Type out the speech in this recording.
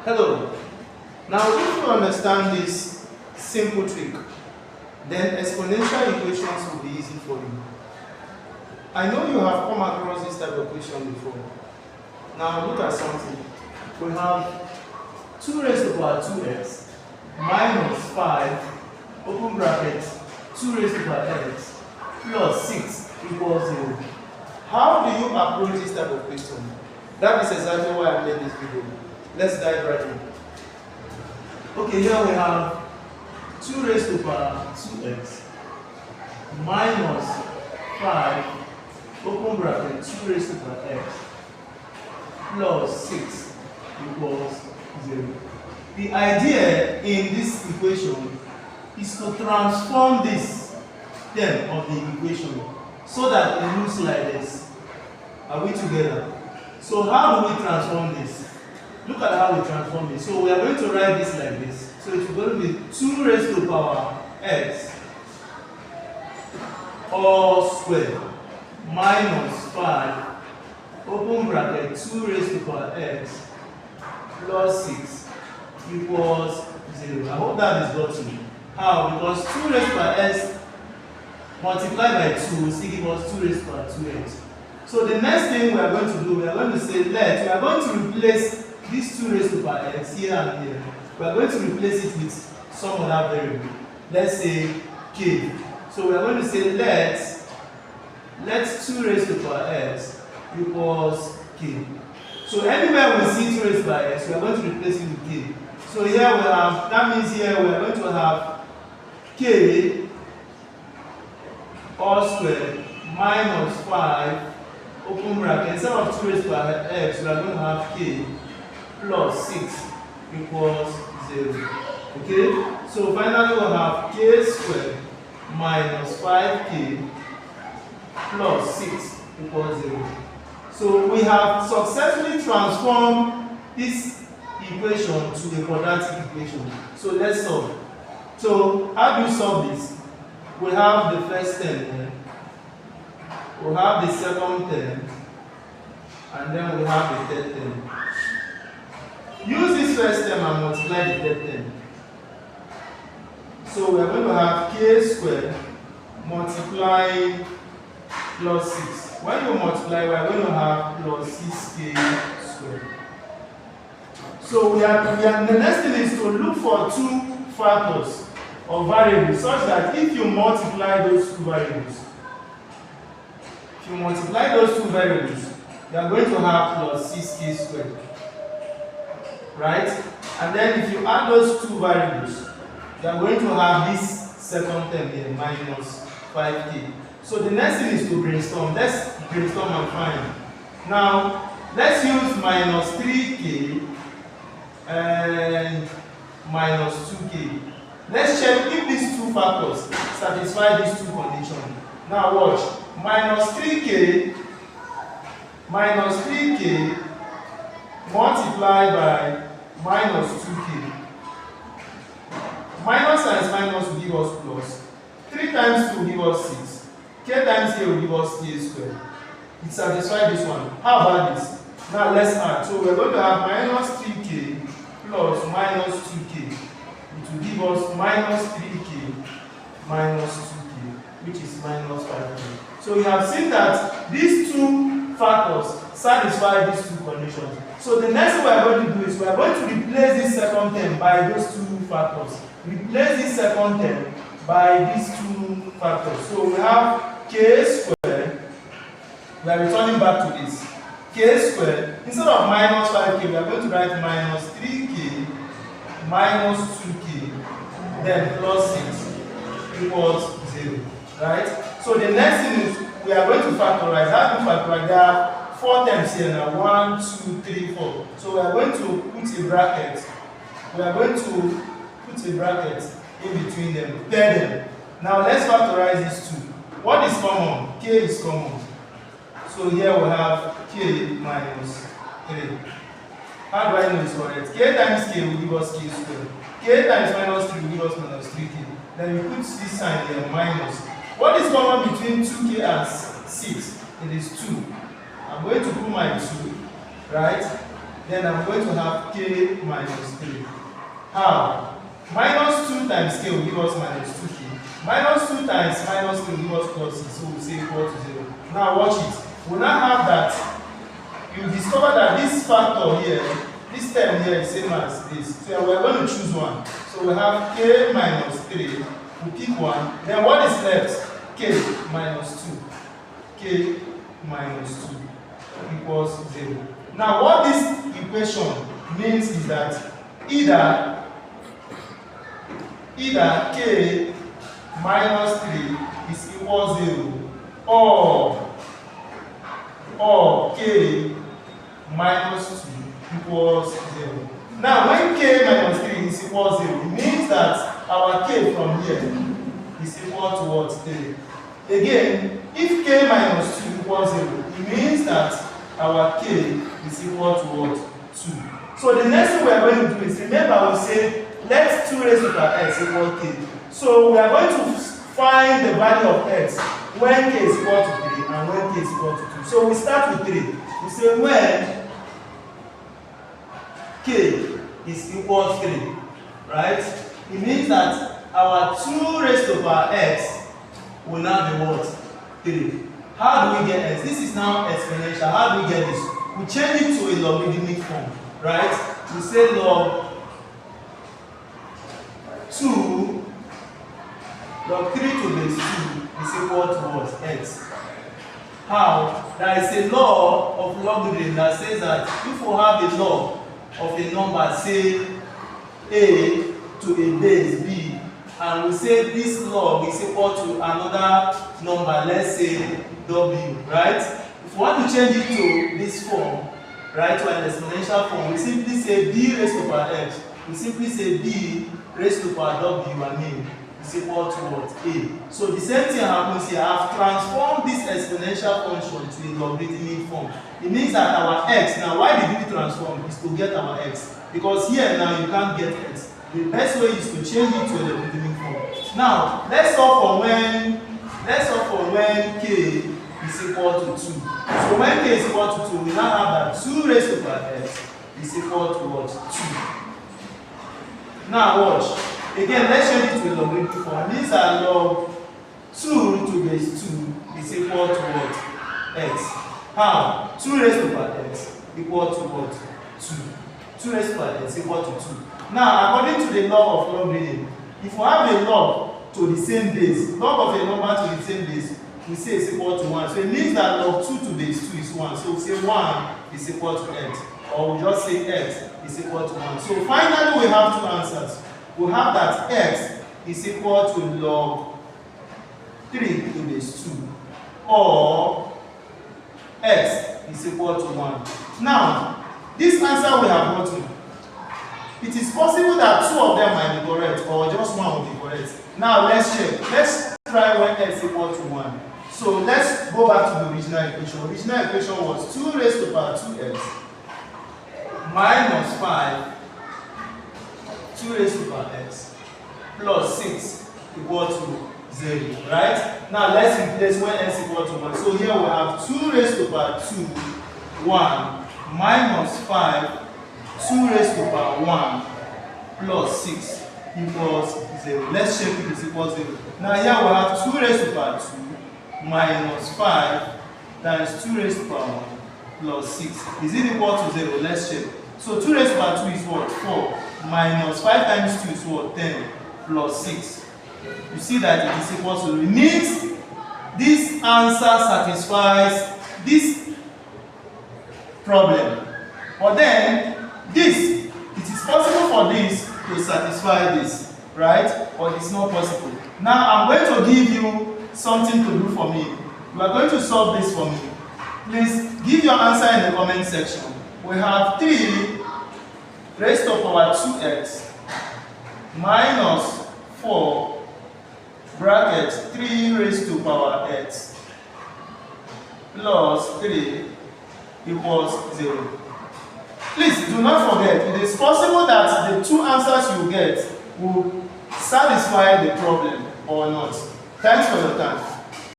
Hello. Now, if you understand this simple trick, then exponential equations will be easy for you. I know you have come across this type of equation before. Now, look at something. We have 2 raised to the power 2x minus 5, open bracket, 2 raised to the power x plus 6 equals 0. How do you approach this type of question? That is exactly why I made this video. Let's dive right in. Okay, here we have 2 raised to the power 2x minus 5, open bracket, 2 raised to the power x plus 6 equals 0. The idea in this equation is to transform this term of the equation so that it looks like this. Are we together? So how do we transform this? Look at how we transform this. So we are going to write this like this. So it's going to be 2 raised to the power x all squared minus 5, open bracket, 2 raised to the power x plus 6 equals 0. I hope that is got to me. How? Because 2 raised to the power x multiplied by 2 will still give us 2 raised to the power 2x. So the next thing we are going to do, we are going to say we are going to replace this 2 raised to the power x here and here. We are going to replace it with some other variable. Let's say k. So we are going to say let 2 raised to the power x equals k. So anywhere we see 2 raised to the power x, we are going to replace it with k. So here we have, that means here we are going to have k all squared minus 5, open bracket, instead of 2 raised to the power x, we are going to have k plus 6 equals 0. Okay? So finally we'll have k squared minus 5k plus 6 equals 0. So we have successfully transformed this equation to a quadratic equation. So let's solve. So how do you solve this? We have the first term here. We have the second term. And then we have the third term. Use this first term and multiply the third term. So we are going to have k squared multiplying plus 6. When you multiply, we are going to have plus 6k squared. So the next thing is to look for 2 factors of variables such that if you multiply those 2 variables, you are going to have plus 6k squared. Right? And then if you add those 2 variables, you are going to have this second term here, minus 5k. So the next thing is to brainstorm. Let's brainstorm and find. Now, let's use minus 3k and minus 2k. Let's check if these 2 factors satisfy these 2 conditions. Now watch. Minus 3k multiplied by minus 2k. Minus times minus will give us plus. 3 times 2 will give us 6. K times k will give us k squared. It satisfies this one. How about this? Now let's add. So we're going to have minus 3k plus minus 2k. It will give us minus 3k minus 2k, which is minus 5k. So we have seen that these 2 factors satisfy these 2 conditions. So the next thing we are going to do is we are going to replace this second term by those 2 factors. Replace this second term by these 2 factors. So we have k squared. We are returning back to this. K squared. Instead of minus 5k, we are going to write minus 3k minus 2k, then plus 6 equals 0. Right? So the next thing is we are going to factorize. How do we factorize? There are 4 terms here now. 1, 2, 3, 4. So we are going to put a bracket. We are going to put a bracket in between them. Pair them. Now let's factorize these 2. What is common? K is common. So here we have k minus 3. How do I know it's correct? K times k will give us k squared. K times minus 3 will give us minus 3k. Then we put this sign here, minus. What is common between 2k and 6? It is 2. I'm going to put my 2, right? then I'm going to have k minus 3. How? Minus 2 times k will give us minus 2k. Minus 2 times minus 3 will give us plus 6, so we'll say equal to 0. Now watch it. We'll now have that. You discover that this factor here, this term here is same as this. So we're going to choose one. So we have k minus 3. We pick one. Then what is left? K minus 2. K minus 2 equals 0. Now what this equation means is that either k minus 3 is equal to 0 or k minus 2 equals 0. Now when k minus 3 is equal to 0, it means that our k from here is equal to what? 3. Again, if k minus 2 equals 0, it means that our k is equal to what? 2. So the next thing we are going to do is, remember we say let 2 raised to the x equal k. So we are going to find the value of x when k is equal to 3 and when k is equal to 2. So we start with 3. We say when k is equal to 3, right? It means that our 2 raised to the x will now be what? 3. How do we get x? This is now exponential. How do we get this? We change it to a logarithmic form, right? We say log 2 log 3 to the base 2 is equal to what? X. How? There is a law of logarithm that says that if we have a log of a number, say a to a base b, and we say this log is equal to another number, let's say w, right? If we want to change it to this form, right, to an exponential form, we simply say b raised to the power x. We simply say b raised to the power w, I mean, is equal to what? A. So the same thing happens here. I have transformed this exponential function to a logarithmic form. It means that our x, now why did we transform? Is to get our x. Because here now you can't get x. The best way is to change it to a logarithmic form. Now let's solve for when k is equal to 2. So when k is equal to 2, we now have that 2 raised to the power x is equal to what? 2. Now watch. Again, let's change it to a logarithmic form. These are log 2 to base 2 is equal to what? X. How? 2 raised to the power x equal to what? 2. 2 raised to the power x equal to 2. Now, according to the law of logarithm, if we have a log to the same base, log of a number to the same base, we say it's equal to 1. So it means that log 2 to base 2 is 1. So we say 1 is equal to x. Or we just say x is equal to 1. So finally we have two answers. We have that x is equal to log 3 to base 2, or x is equal to 1. Now, this answer we have gotten, it is possible that two of them might be correct, or just one will be correct. Now let's check. Let's try when x equal to 1. So let's go back to the original equation. The original equation was 2 raised to the power 2x minus 5 2 raised to the power x plus 6 equal to 0, right? Now let's replace when x equal to 1. So here we have 2 raised to the power 2, 1 minus 5, 2 raised to the power 1 plus 6 equals 0. Let's check if it's equal to 0. Now here we have 2 raised to the power 2 minus 5 times 2 raised to the power 1 plus 6. Is it equal to 0? Let's check. So 2 raised to the power 2 is what? 4. Minus 5 times 2 is what? 10 plus 6. You see that it is equal to 0. It means this answer satisfies this problem. But then this, it is possible for this to satisfy this, right? But it's not possible. Now I'm going to give you something to do for me. You are going to solve this for me. Please give your answer in the comment section. We have 3 raised to the power 2x minus 4 bracket 3 raised to the power x plus 3 equals 0. Please do not forget, it is possible that the two answers you get will satisfy the problem or not. Thanks for your time.